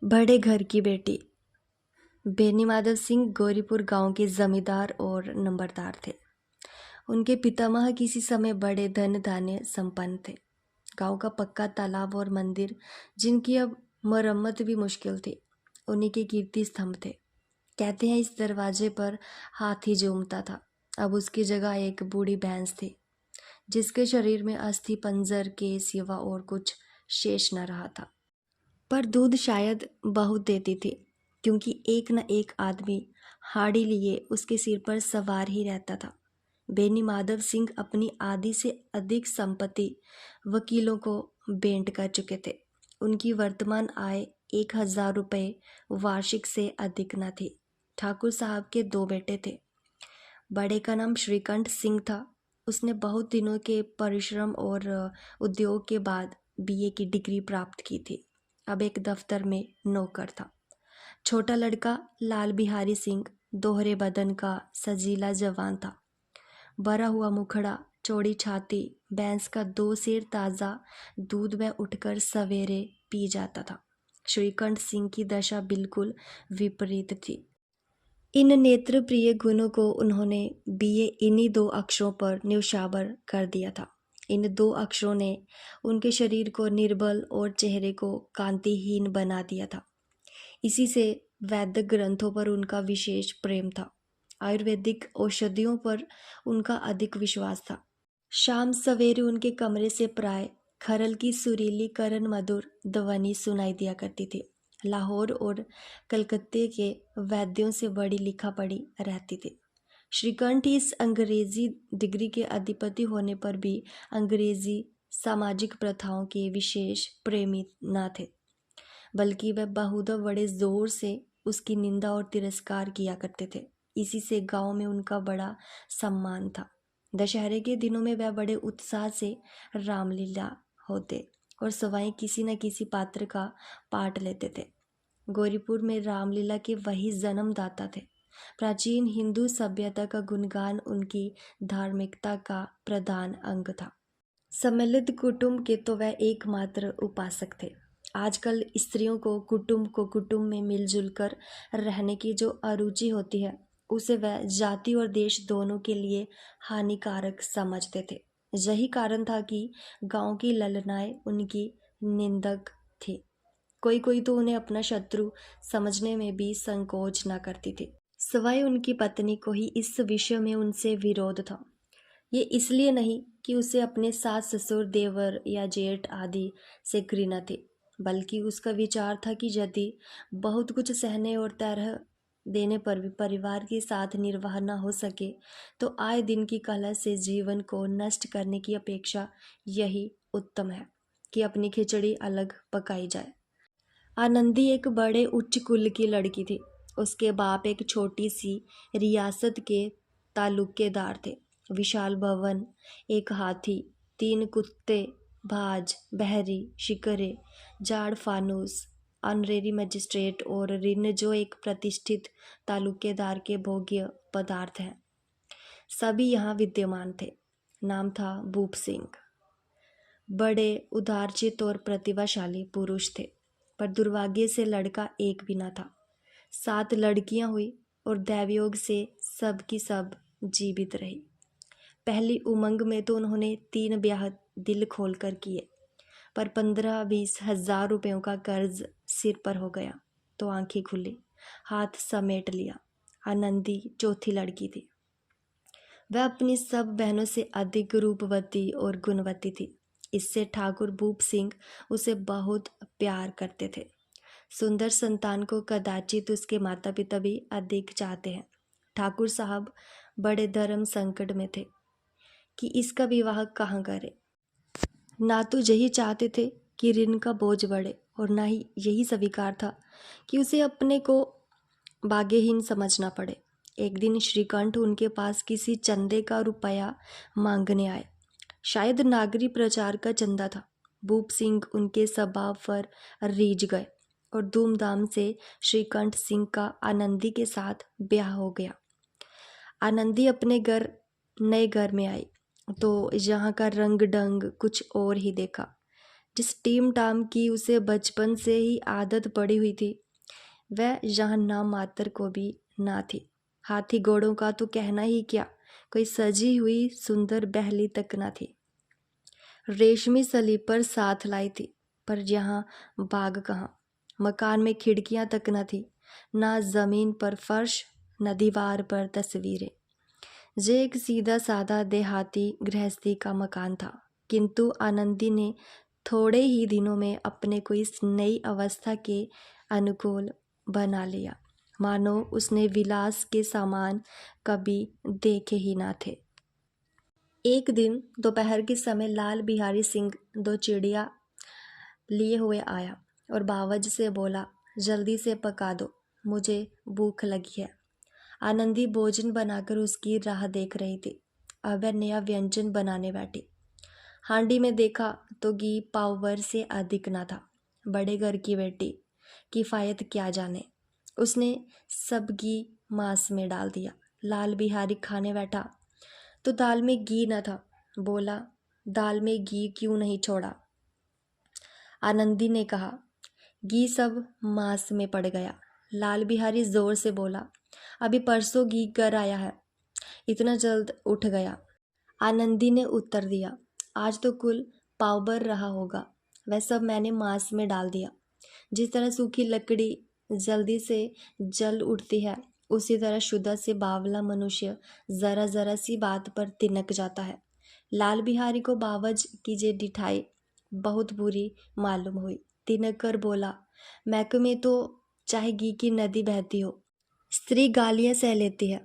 बड़े घर की बेटी। बेनी माधव सिंह गौरीपुर गांव के जमींदार और नंबरदार थे। उनके पितामह किसी समय बड़े धन धान्य संपन्न थे। गांव का पक्का तालाब और मंदिर, जिनकी अब मरम्मत भी मुश्किल थी, उन्हीं के कीर्ति स्तंभ थे। कहते हैं इस दरवाजे पर हाथी झूमता था। अब उसकी जगह एक बूढ़ी भैंस थी, जिसके शरीर में अस्थि पंजर के सिवा और कुछ शेष न रहा था। पर दूध शायद बहुत देती थी, क्योंकि एक न एक आदमी हाड़ी लिए उसके सिर पर सवार ही रहता था। बेनी माधव सिंह अपनी आधी से अधिक संपत्ति वकीलों को भेंट कर चुके थे। उनकी वर्तमान आय 1,000 रुपये वार्षिक से अधिक न थी। ठाकुर साहब के 2 बेटे थे। बड़े का नाम श्रीकंठ सिंह था। उसने बहुत दिनों के परिश्रम और उद्योग के बाद बीए की डिग्री प्राप्त की थी। अब एक दफ्तर में नौकर था। छोटा लड़का लाल बिहारी सिंह दोहरे बदन का सजीला जवान था। भरा हुआ मुखड़ा, चौड़ी छाती, भैंस का 2 सेर ताज़ा दूध वह उठकर सवेरे पी जाता था। श्रीकंठ सिंह की दशा बिल्कुल विपरीत थी। इन नेत्र प्रिय गुणों को उन्होंने बीए इन्हीं 2 अक्षरों पर न्योछावर कर दिया था। इन 2 अक्षरों ने उनके शरीर को निर्बल और चेहरे को कांतिहीन बना दिया था। इसी से वैदिक ग्रंथों पर उनका विशेष प्रेम था। आयुर्वेदिक औषधियों पर उनका अधिक विश्वास था। शाम सवेरे उनके कमरे से प्राय खरल की सुरीली करण मधुर ध्वनि सुनाई दिया करती थी। लाहौर और कलकत्ते के वैद्यों से बड़ी लिखा पढ़ी रहती थी। श्रीकंठ इस अंग्रेजी डिग्री के अधिपति होने पर भी अंग्रेजी सामाजिक प्रथाओं के विशेष प्रेमी न थे, बल्कि वह बहुधा बड़े जोर से उसकी निंदा और तिरस्कार किया करते थे। इसी से गांव में उनका बड़ा सम्मान था। दशहरे के दिनों में वह बड़े उत्साह से रामलीला होते और सवाई किसी न किसी पात्र का पाठ लेते थे। गौरीपुर में रामलीला के वही जन्मदाता थे। प्राचीन हिंदू सभ्यता का गुणगान उनकी धार्मिकता का प्रधान अंग था। सम्मिलित कुटुंब के तो वह एकमात्र उपासक थे। आजकल स्त्रियों को कुटुंब में मिलजुल कर रहने की जो अरुचि होती है, उसे वह जाति और देश दोनों के लिए हानिकारक समझते थे। यही कारण था कि गांव की ललनाएं उनकी निंदक थी। कोई कोई तो उन्हें अपना शत्रु समझने में भी संकोच न करती थी। सवाई उनकी पत्नी को ही इस विषय में उनसे विरोध था। ये इसलिए नहीं कि उसे अपने सास ससुर देवर या जेठ आदि से घृणा थी, बल्कि उसका विचार था कि यदि बहुत कुछ सहने और तरह देने पर भी परिवार के साथ निर्वाह न हो सके, तो आए दिन की कलह से जीवन को नष्ट करने की अपेक्षा यही उत्तम है कि अपनी खिचड़ी अलग पकाई जाए। आनंदी एक बड़े उच्च कुल की लड़की थी। उसके बाप एक छोटी सी रियासत के तालुकेदार थे। विशाल भवन, एक हाथी, 3 कुत्ते, भाज, बहरी, शिकरे, जाड़ फानूस, ऑनरेरी मजिस्ट्रेट और ऋण जो एक प्रतिष्ठित तालुकेदार के भोग्य पदार्थ हैं, सभी यहाँ विद्यमान थे। नाम था भूप सिंह। बड़े उदारचित और प्रतिभाशाली पुरुष थे, पर दुर्भाग्य से लड़का एक भी न था। 7 लड़कियां हुई और दैवयोग से सब की सब जीवित रही। पहली उमंग में तो उन्होंने 3 ब्याह दिल खोलकर किए, पर 15-20 हजार रुपयों का कर्ज सिर पर हो गया तो आंखें खुली, हाथ समेट लिया। आनंदी चौथी लड़की थी। वह अपनी सब बहनों से अधिक रूपवती और गुणवती थी। इससे ठाकुर भूप सिंह उसे बहुत प्यार करते थे। सुंदर संतान को कदाचित उसके माता पिता भी अधिक चाहते हैं। ठाकुर साहब बड़े धर्म संकट में थे कि इसका विवाह कहाँ करें। ना तो यही चाहते थे कि ऋण का बोझ बढ़े, और ना ही यही स्वीकार था कि उसे अपने को भाग्यहीन समझना पड़े। एक दिन श्रीकंठ उनके पास किसी चंदे का रुपया मांगने आए। शायद नागरी प्रचार का चंदा था। भूप सिंह उनके स्वभाव पर रीझ गए और धूमधाम से श्रीकंठ सिंह का आनंदी के साथ ब्याह हो गया। आनंदी अपने नए घर में आई तो यहाँ का रंग ढंग कुछ और ही देखा। जिस टीम टाम की उसे बचपन से ही आदत पड़ी हुई थी वह यहाँ नाम मात्र को भी ना थी। हाथी घोड़ों का तो कहना ही क्या, कोई सजी हुई सुंदर बहली तक ना थी। रेशमी स्लीपर साथ लाई थी, पर यहाँ बाग कहाँ। मकान में खिड़कियां तक न थी, ना जमीन पर फर्श, न दीवार पर तस्वीरें। ये एक सीधा साधा देहाती गृहस्थी का मकान था, किंतु आनंदी ने थोड़े ही दिनों में अपने को इस नई अवस्था के अनुकूल बना लिया, मानो उसने विलास के सामान कभी देखे ही ना थे। एक दिन दोपहर के समय लाल बिहारी सिंह दो चिड़िया लिए हुए आया और बावज से बोला, जल्दी से पका दो, मुझे भूख लगी है। आनंदी भोजन बनाकर उसकी राह देख रही थी। अब वह नया व्यंजन बनाने बैठी। हांडी में देखा तो घी पाव से अधिक ना था। बड़े घर की बेटी किफायत क्या जाने, उसने सब घी मांस में डाल दिया। लाल बिहारी खाने बैठा तो दाल में घी न था। बोला, दाल में घी क्यों नहीं छोड़ा? आनंदी ने कहा, घी सब मांस में पड़ गया। लाल बिहारी जोर से बोला, अभी परसों घी कर आया है, इतना जल्द उठ गया। आनंदी ने उत्तर दिया, आज तो कुल पाव भर रहा होगा, वह सब मैंने मांस में डाल दिया। जिस तरह सूखी लकड़ी जल्दी से जल उठती है, उसी तरह शुदा से बावला मनुष्य जरा जरा सी बात पर तिनक जाता है। लाल बिहारी को बावज की ये डिठाई बहुत बुरी मालूम हुई। तिनक कर बोला, महकमे तो चाहे घी की नदी बहती हो, स्त्री गालियां सह लेती है,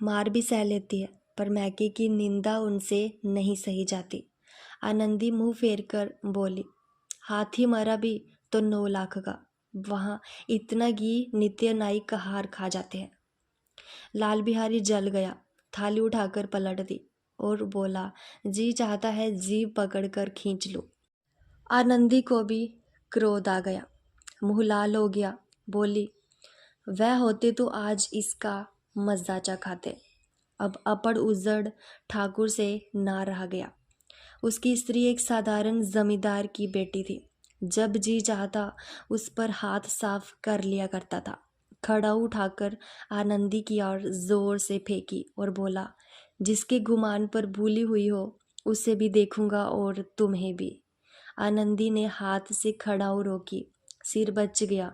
मार भी सह लेती है, पर मैके की निंदा उनसे नहीं सही जाती। आनंदी मुंह फेर कर बोली, हाथी मरा भी तो 9 लाख का, वहाँ इतना घी नित्य नाई कहार खा जाते हैं। लाल बिहारी जल गया, थाली उठाकर पलट दी और बोला, जी चाहता है जीभ पकड़कर खींच लो। आनंदी को भी क्रोध आ गया, मुंह लाल हो गया। बोली, वह होते तो आज इसका मजा चखाते। अब अपड़ उजड़ ठाकुर से ना रहा गया। उसकी स्त्री एक साधारण जमींदार की बेटी थी। जब जी चाहता उस पर हाथ साफ कर लिया करता था। खड़ा उठाकर आनंदी की ओर जोर से फेंकी और बोला, जिसके गुमान पर भूली हुई हो उसे भी देखूंगा और तुम्हें भी। आनंदी ने हाथ से खड़ाऊ रोकी, सिर बच गया,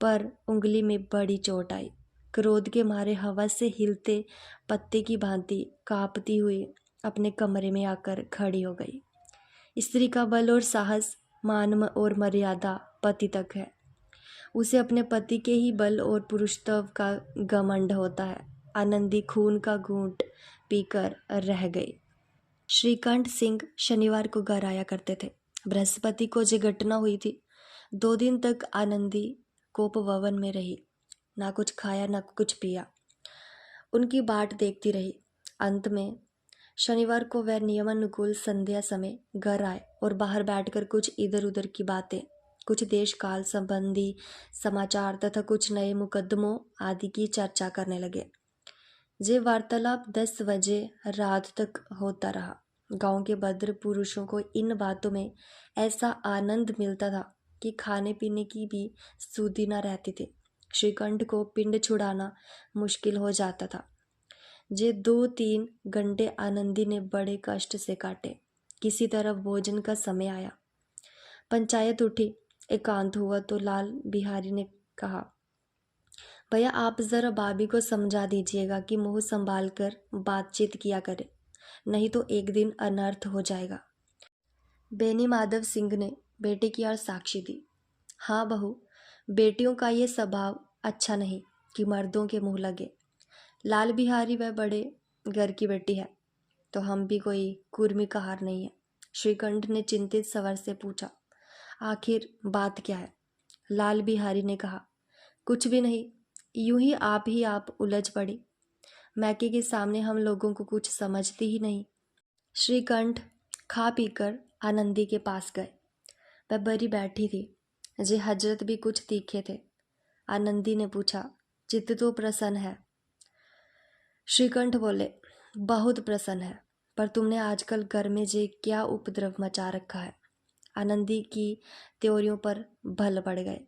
पर उंगली में बड़ी चोट आई। क्रोध के मारे हवा से हिलते पत्ते की भांति कांपती हुई अपने कमरे में आकर खड़ी हो गई। स्त्री का बल और साहस, मान और मर्यादा पति तक है। उसे अपने पति के ही बल और पुरुषत्व का घमंड होता है। आनंदी खून का घूंट पीकर रह गई। श्रीकंठ सिंह शनिवार को घर आया करते थे। बृहस्पति को जो घटना हुई थी, 2 दिन तक आनंदी कोप भवन में रही, ना कुछ खाया ना कुछ पिया, उनकी बाट देखती रही। अंत में शनिवार को वह नियमानुकूल संध्या समय घर आए और बाहर बैठकर कुछ इधर उधर की बातें, कुछ देश काल संबंधी समाचार तथा कुछ नए मुकदमों आदि की चर्चा करने लगे। ये वार्तालाप 10 बजे रात तक होता रहा। गांव के भद्र पुरुषों को इन बातों में ऐसा आनंद मिलता था कि खाने पीने की भी सुधि न रहती थी। श्रीकंठ को पिंड छुड़ाना मुश्किल हो जाता था। जे 2-3 घंटे आनंदी ने बड़े कष्ट से काटे। किसी तरह भोजन का समय आया, पंचायत उठी, एकांत हुआ तो लाल बिहारी ने कहा, भैया आप जरा भाभी को समझा दीजिएगा कि मुंह संभाल कर बातचीत किया करे, नहीं तो एक दिन अनर्थ हो जाएगा। बेनी माधव सिंह ने बेटे की ओर साक्षी दी, हाँ बहू, बेटियों का ये स्वभाव अच्छा नहीं कि मर्दों के मुंह लगे। लाल बिहारी वह बड़े घर की बेटी है, तो हम भी कोई कुर्मी कहार नहीं है। श्रीकंठ ने चिंतित स्वर से पूछा, आखिर बात क्या है? लाल बिहारी ने कहा, कुछ भी नहीं, यूं ही आप उलझ पड़ी। मैके के सामने हम लोगों को कुछ समझती ही नहीं। श्रीकंठ खा पीकर आनंदी के पास गए। वह बरी बैठी थी। जे हजरत भी कुछ तीखे थे। आनंदी ने पूछा, चित्त तो प्रसन्न है? श्रीकंठ बोले, बहुत प्रसन्न है, पर तुमने आजकल घर में जे क्या उपद्रव मचा रखा है। आनंदी की त्योरियों पर भल पड़ गए।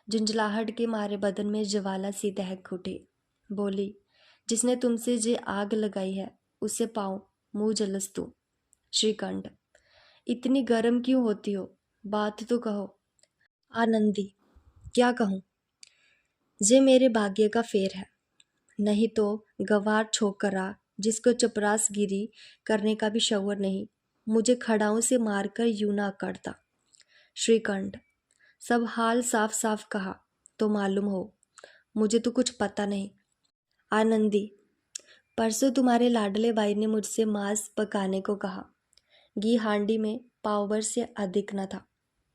झुंझलाहट के मारे बदन में ज्वाला सी दहक उठी। बोली, जिसने तुमसे जे आग लगाई है उसे पाओ मुँह जलस तू। श्रीकंठ, इतनी गर्म क्यों होती हो, बात तो कहो। आनंदी, क्या कहूँ, जे मेरे भाग्य का फेर है, नहीं तो गवार छोकरा जिसको चपरासगिरी करने का भी शौर नहीं, मुझे खड़ाओं से मारकर यूं ना करता। श्रीकंठ, सब हाल साफ साफ कहा तो मालूम हो, मुझे तो कुछ पता नहीं। आनंदी, परसों तुम्हारे लाडले भाई ने मुझसे मांस पकाने को कहा। घी हांडी में पाव भर से अधिक न था,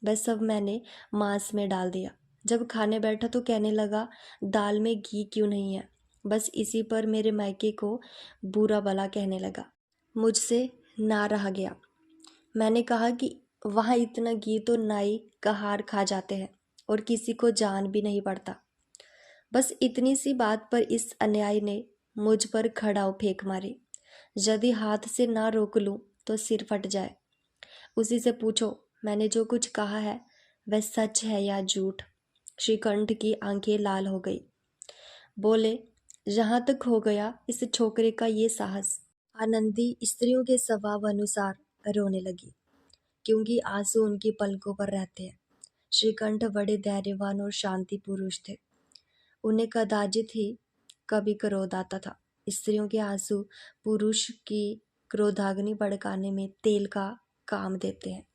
वह सब मैंने मांस में डाल दिया। जब खाने बैठा तो कहने लगा, दाल में घी क्यों नहीं है। बस इसी पर मेरे मायके को बुरा भला कहने लगा। मुझसे ना रहा गया। मैंने कहा कि वहाँ इतना घी तो नाई कहार खा जाते हैं और किसी को जान भी नहीं पड़ता। बस इतनी सी बात पर इस अन्यायी ने मुझ पर खड़ाऊ फेंक मारी। यदि हाथ से ना रोक लूं तो सिर फट जाए। उसी से पूछो मैंने जो कुछ कहा है वह सच है या झूठ। श्रीकंठ की आंखें लाल हो गई। बोले, जहां तक हो गया इस छोकरे का ये साहस। आनंदी स्त्रियों के स्वभाव अनुसार रोने लगी, क्योंकि आंसू उनकी पलकों पर रहते हैं। श्रीकंठ बड़े धैर्यवान और शांति पुरुष थे। उन्हें कदाचित ही कभी क्रोध आता था। स्त्रियों के आंसू पुरुष की क्रोधाग्नि भड़काने में तेल का काम देते हैं।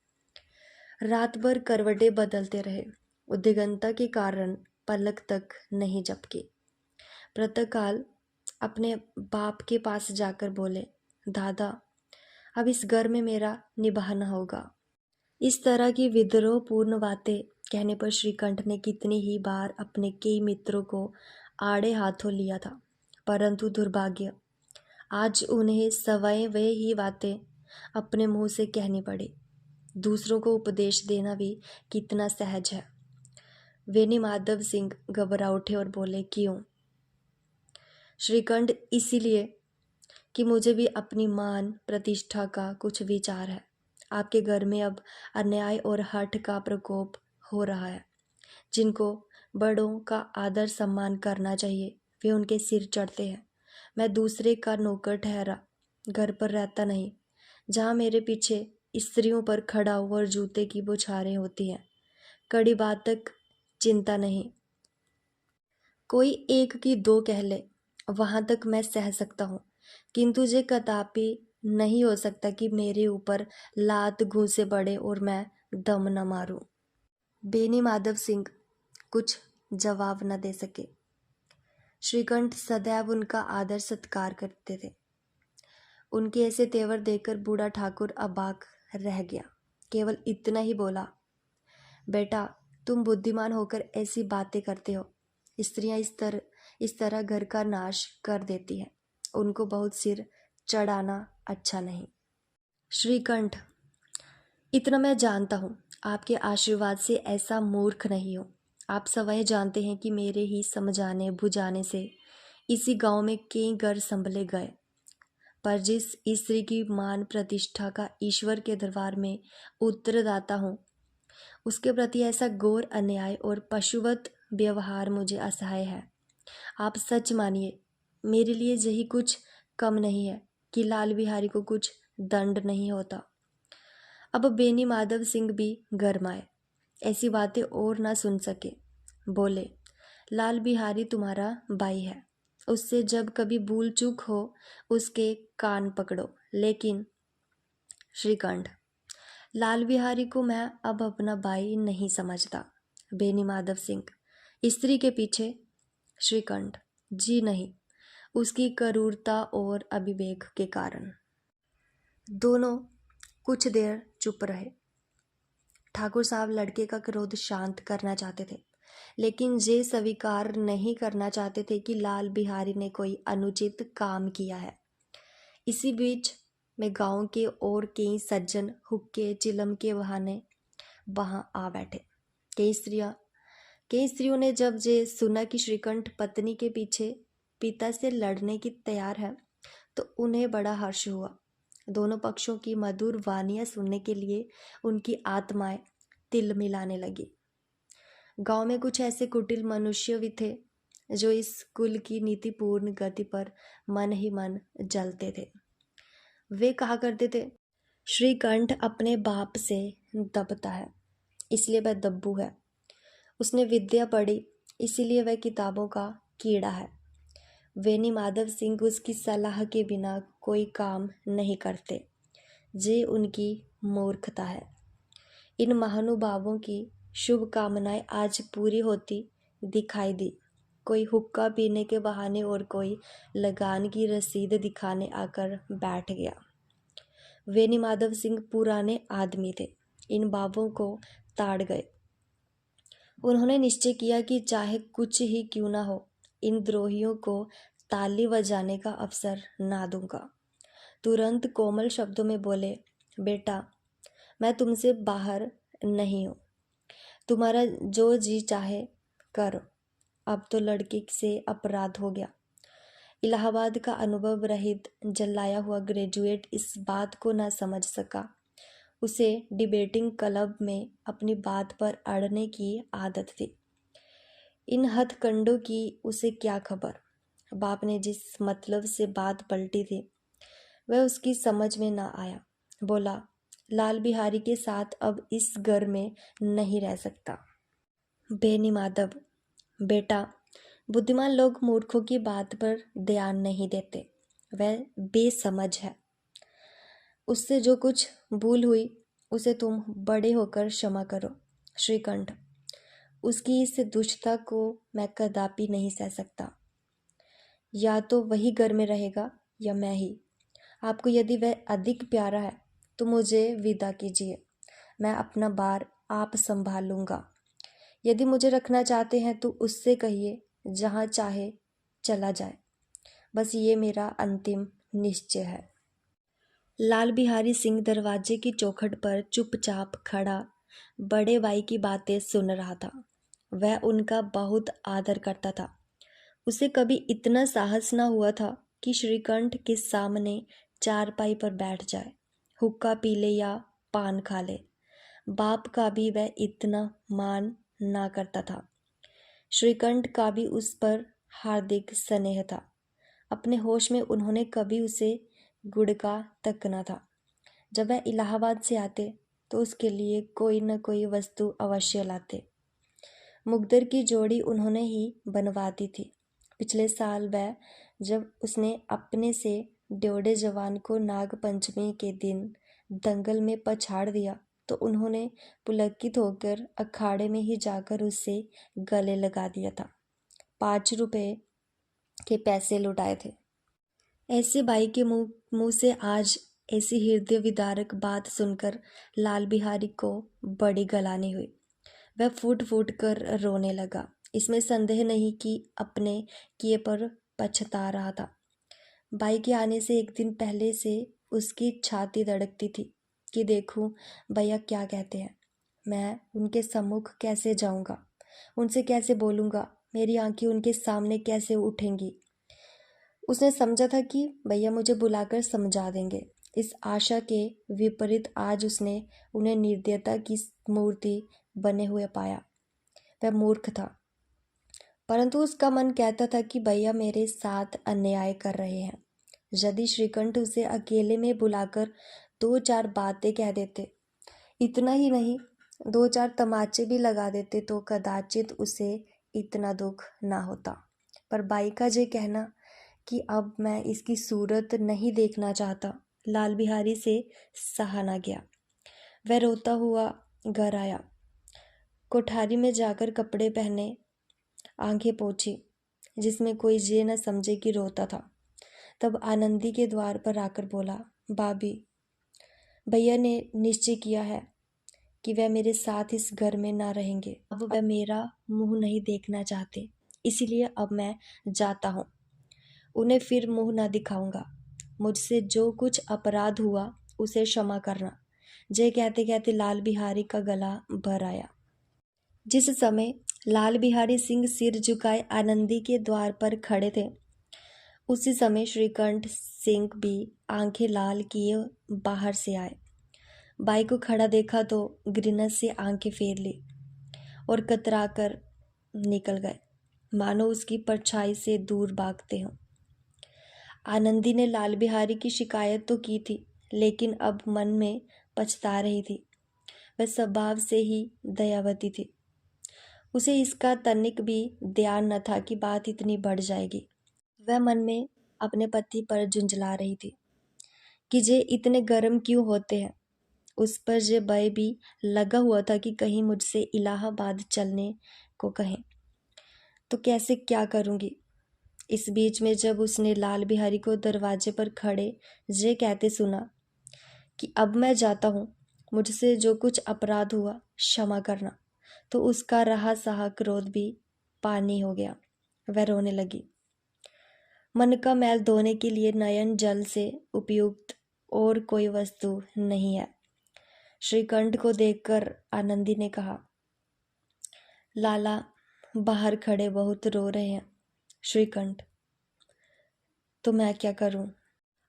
रात भर करवटें बदलते रहे। उद्विग्नता के कारण पलक तक नहीं झपकी। प्रातःकाल अपने बाप के पास जाकर बोले, दादा, अब इस घर में मेरा निभाना होगा। इस तरह की विद्रोहपूर्ण बातें कहने पर श्रीकंठ ने कितनी ही बार अपने कई मित्रों को आड़े हाथों लिया था, परंतु दुर्भाग्य, आज उन्हें सवयं वे ही बातें अपने मुंह से कहनी पड़ी। दूसरों को उपदेश देना भी कितना सहज है। वेनी माधव सिंह घबरा उठे और बोले, क्यों? श्रीकंठ, इसीलिए कि मुझे भी अपनी मान प्रतिष्ठा का कुछ विचार है। आपके घर में अब अन्याय और हठ का प्रकोप हो रहा है। जिनको बड़ों का आदर सम्मान करना चाहिए वे उनके सिर चढ़ते हैं। मैं दूसरे का नौकर ठहरा घर पर रहता नहीं, जहाँ मेरे पीछे स्त्रियों पर खड़ा और जूते की बौछारें होती हैं। कड़ी बात तक चिंता नहीं, कोई एक की दो कह ले, वहाँ तक मैं सह सकता हूँ, किंतु ये कदापि नहीं हो सकता कि मेरे ऊपर लात घूंसे पड़े और मैं दम न मारूं। बेनी माधव सिंह कुछ जवाब न दे सके। श्रीकंठ सदैव उनका आदर सत्कार करते थे। उनके ऐसे तेवर देखकर बूढ़ा ठाकुर अबाक रह गया। केवल इतना ही बोला, बेटा, तुम बुद्धिमान होकर ऐसी बातें करते हो। स्त्रियां इस तरह घर का नाश कर देती हैं। उनको बहुत सिर चढ़ाना अच्छा नहीं। श्रीकंठ, इतना मैं जानता हूँ, आपके आशीर्वाद से ऐसा मूर्ख नहीं हो। आप स्वयं जानते हैं कि मेरे ही समझाने बुझाने से इसी गांव में कई घर संभले गए, पर जिस स्त्री की मान प्रतिष्ठा का ईश्वर के दरबार में उत्तरदाता हूँ, उसके प्रति ऐसा घोर अन्याय और पशुवत व्यवहार मुझे असह्य है। आप सच मानिए, मेरे लिए यही कुछ कम नहीं है कि लाल बिहारी को कुछ दंड नहीं होता। अब बेनी माधव सिंह भी गरमाए, ऐसी बातें और ना सुन सके। बोले, लाल बिहारी तुम्हारा भाई है, उससे जब कभी भूल चूक हो उसके कान पकड़ो। लेकिन श्रीकंठ, लाल बिहारी को मैं अब अपना भाई नहीं समझता। बेनी माधव सिंह, स्त्री के पीछे? श्रीकंठ, जी नहीं, उसकी क्रूरता और अविवेक के कारण। दोनों कुछ देर चुप रहे। ठाकुर साहब लड़के का क्रोध शांत करना चाहते थे, लेकिन ये स्वीकार नहीं करना चाहते थे कि लाल बिहारी ने कोई अनुचित काम किया है। इसी बीच में गांव के और कई सज्जन हुक्के चिलम के बहाने वहां आ बैठे। कई स्त्रियों ने जब ये सुना कि श्रीकंठ पत्नी के पीछे पिता से लड़ने की तैयार है तो उन्हें बड़ा हर्ष हुआ। दोनों पक्षों की मधुर वानियाँ सुनने के लिए उनकी आत्माएं तिल मिलाने लगी। गांव में कुछ ऐसे कुटिल मनुष्य भी थे जो इस कुल की नीतिपूर्ण गति पर मन ही मन जलते थे। वे कहा करते थे, श्रीकंठ अपने बाप से दबता है, इसलिए वह दब्बू है। उसने विद्या पढ़ी, इसीलिए वह किताबों का कीड़ा है। वेनी माधव सिंह उसकी सलाह के बिना कोई काम नहीं करते। ये उनकी मूर्खता है। इन महानुभावों की शुभकामनाएं आज पूरी होती दिखाई दी। कोई हुक्का पीने के बहाने और कोई लगान की रसीद दिखाने आकर बैठ गया। वेनी माधव सिंह पुराने आदमी थे, इन बाबों को ताड़ गए। उन्होंने निश्चय किया कि चाहे कुछ ही क्यों ना हो, इन द्रोहियों को ताली बजाने का अवसर ना दूंगा। तुरंत कोमल शब्दों में बोले, बेटा, मैं तुमसे बाहर नहीं हूँ, तुम्हारा जो जी चाहे करो। अब तो लड़की से अपराध हो गया। इलाहाबाद का अनुभव रहित जलाया हुआ ग्रेजुएट इस बात को ना समझ सका। उसे डिबेटिंग क्लब में अपनी बात पर अड़ने की आदत थी। इन हथकंडों की उसे क्या खबर। बाप ने जिस मतलब से बात पलटी थी वह उसकी समझ में ना आया। बोला, लाल बिहारी के साथ अब इस घर में नहीं रह सकता। बेनी माधव, बेटा, बुद्धिमान लोग मूर्खों की बात पर ध्यान नहीं देते, वह बेसमझ है। उससे जो कुछ भूल हुई उसे तुम बड़े होकर क्षमा करो। श्रीकंठ, उसकी इस दुष्टता को मैं कदापि नहीं सह सकता। या तो वही घर में रहेगा या मैं ही। आपको यदि वह अधिक प्यारा है तो मुझे विदा कीजिए, मैं अपना बार आप संभाल लूँगा। यदि मुझे रखना चाहते हैं तो उससे कहिए जहाँ चाहे चला जाए, बस ये मेरा अंतिम निश्चय है। लाल बिहारी सिंह दरवाजे की चौखट पर चुपचाप खड़ा बड़े भाई की बातें सुन रहा था। वह उनका बहुत आदर करता था। उसे कभी इतना साहस ना हुआ था कि श्रीकंठ के सामने चारपाई पर बैठ जाए, हुक्का पी ले या पान खा ले। बाप का भी वह इतना मान ना करता था। श्रीकंठ का भी उस पर हार्दिक स्नेह था। अपने होश में उन्होंने कभी उसे गुड़का तक न था। जब वह इलाहाबाद से आते तो उसके लिए कोई न कोई वस्तु अवश्य लाते। मुकद्दर की जोड़ी उन्होंने ही बनवाती थी। पिछले साल वह जब उसने अपने से ड्योढ़े जवान को नाग पंचमी के दिन दंगल में पछाड़ दिया तो उन्होंने पुलकित होकर अखाड़े में ही जाकर उससे गले लगा दिया था। 5 रुपए के पैसे लुटाए थे। ऐसे भाई के मुंह से आज ऐसी हृदय विदारक बात सुनकर लाल बिहारी को बड़ी गलानी हुई। वह फूट फूट कर रोने लगा। इसमें संदेह नहीं कि अपने किए पर पछता रहा था। भाई के आने से एक दिन पहले से उसकी छाती धड़कती थी कि देखूं भैया क्या कहते हैं। मैं उनके सम्मुख कैसे जाऊंगा, उनसे कैसे बोलूंगा, मेरी आंखें उनके सामने कैसे उठेंगी। उसने समझा था कि भैया मुझे बुलाकर समझा देंगे। इस आशा के विपरीत आज उसने उन्हें निर्दयता की मूर्ति बने हुए पाया। वह मूर्ख था, परंतु उसका मन कहता था कि भैया मेरे साथ अन्याय कर रहे हैं। यदि श्रीकंठ उसे अकेले में बुलाकर 2-4 बातें कह देते, इतना ही नहीं 2-4 तमाचे भी लगा देते तो कदाचित उसे इतना दुख ना होता। पर भाई का ये कहना कि अब मैं इसकी सूरत नहीं देखना चाहता, लाल बिहारी से सहा ना गया। वह रोता हुआ घर आया। कोठारी में जाकर कपड़े पहने, आंखें पोंछी, जिसमें कोई ये न समझे कि रोता था। तब आनंदी के द्वार पर आकर बोला, भाभी, भैया ने निश्चय किया है कि वह मेरे साथ इस घर में ना रहेंगे। अब वह मेरा मुंह नहीं देखना चाहते, इसीलिए अब मैं जाता हूँ। उन्हें फिर मुंह ना दिखाऊंगा। मुझसे जो कुछ अपराध हुआ उसे क्षमा करना। जय कहते कहते लाल बिहारी का गला भर आया। जिस समय लाल बिहारी सिंह सिर झुकाए आनंदी के द्वार पर खड़े थे, उसी समय श्रीकंठ सिंह भी आंखें लाल किए बाहर से आए। बाई को खड़ा देखा तो ग्रिनस से आंखें फेर ली और कतराकर निकल गए, मानो उसकी परछाई से दूर भागते हों। आनंदी ने लाल बिहारी की शिकायत तो की थी, लेकिन अब मन में पछता रही थी। वह स्वभाव से ही दयावती थी। उसे इसका तनिक भी ध्यान न था कि बात इतनी बढ़ जाएगी। वह मन में अपने पति पर झुंझला रही थी कि जे इतने गर्म क्यों होते हैं। उस पर जे भय भी लगा हुआ था कि कहीं मुझसे इलाहाबाद चलने को कहें तो कैसे क्या करूंगी। इस बीच में जब उसने लाल बिहारी को दरवाजे पर खड़े जे कहते सुना कि अब मैं जाता हूँ, मुझसे जो कुछ अपराध हुआ क्षमा करना, तो उसका रहा सहा क्रोध भी पानी हो गया। वह रोने लगी। मन का मैल धोने के लिए नयन जल से उपयुक्त और कोई वस्तु नहीं है। श्रीकंठ को देखकर आनंदी ने कहा, लाला बाहर खड़े बहुत रो रहे हैं। श्रीकंठ, तो मैं क्या करूं?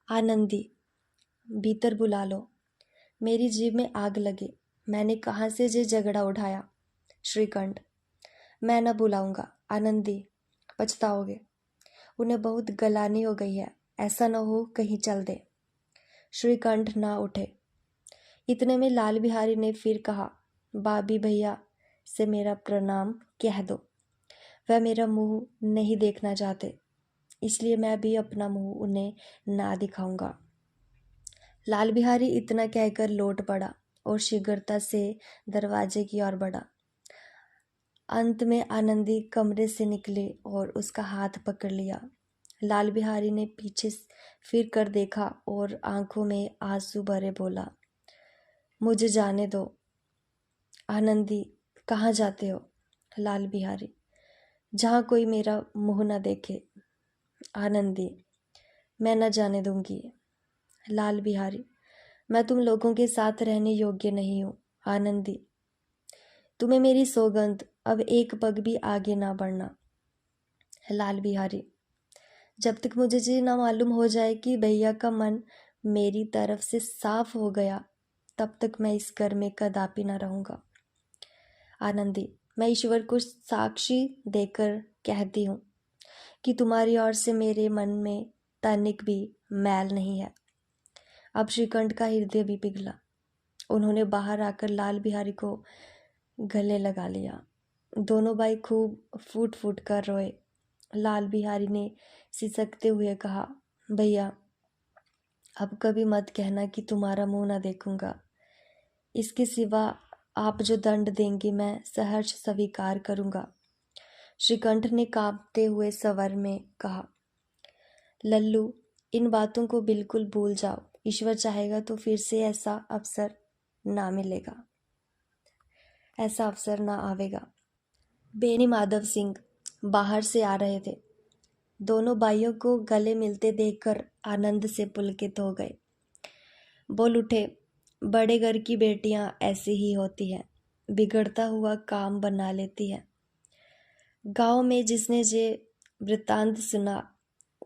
आनंदी, भीतर बुला लो, मेरी जीभ में आग लगे, मैंने कहाँ से ये झगड़ा उठाया। श्रीकंठ, मैं न बुलाऊंगा। आनंदी, पछताओगे, उन्हें बहुत गलानी हो गई है, ऐसा न हो कहीं चल दे। श्रीकंठ ना उठे। इतने में लाल बिहारी ने फिर कहा, बाबी भैया से मेरा प्रणाम कह दो, वह मेरा मुंह नहीं देखना चाहते, इसलिए मैं भी अपना मुंह उन्हें ना दिखाऊंगा। लाल बिहारी इतना कहकर लौट पड़ा और शीघ्रता से दरवाजे की ओर बढ़ा। अंत में आनंदी कमरे से निकले और उसका हाथ पकड़ लिया। लाल बिहारी ने पीछे फिर कर देखा और आंखों में आंसू भरे बोला, मुझे जाने दो। आनंदी, कहाँ जाते हो? लाल बिहारी, जहाँ कोई मेरा मुंह न देखे। आनंदी, मैं न जाने दूंगी। लाल बिहारी, मैं तुम लोगों के साथ रहने योग्य नहीं हूँ। आनंदी, तुम्हें मेरी सौगंध, अब एक पग भी आगे ना बढ़ना। लाल बिहारी, जब तक मुझे ये ना मालूम हो जाए कि भैया का मन मेरी तरफ से साफ हो गया, तब तक मैं इस घर में कदापि ना रहूंगा। आनंदी, मैं ईश्वर को साक्षी देकर कहती हूँ कि तुम्हारी ओर से मेरे मन में तनिक भी मैल नहीं है। अब श्रीकंठ का हृदय भी पिघला। उन्होंने बाहर आकर लाल बिहारी को गले लगा लिया। दोनों भाई खूब फूट फूट कर रोए। लाल बिहारी ने सिसकते हुए कहा, भैया अब कभी मत कहना कि तुम्हारा मुंह ना देखूंगा। इसके सिवा आप जो दंड देंगे मैं सहर्ष स्वीकार करूंगा। श्रीकंठ ने कांपते हुए स्वर में कहा, लल्लू, इन बातों को बिल्कुल भूल जाओ। ईश्वर चाहेगा तो फिर से ऐसा अवसर ना मिलेगा, ऐसा अवसर ना आवेगा। बेनी माधव सिंह बाहर से आ रहे थे। दोनों भाइयों को गले मिलते देखकर आनंद से पुलकित हो गए। बोल उठे, बड़े घर की बेटियां ऐसी ही होती हैं, बिगड़ता हुआ काम बना लेती हैं। गांव में जिसने ये वृत्तांत सुना,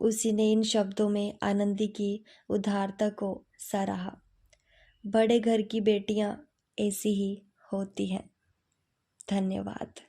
उसी ने इन शब्दों में आनंदी की उदारता को सराहा। बड़े घर की बेटियां ऐसी ही होती हैं। धन्यवाद।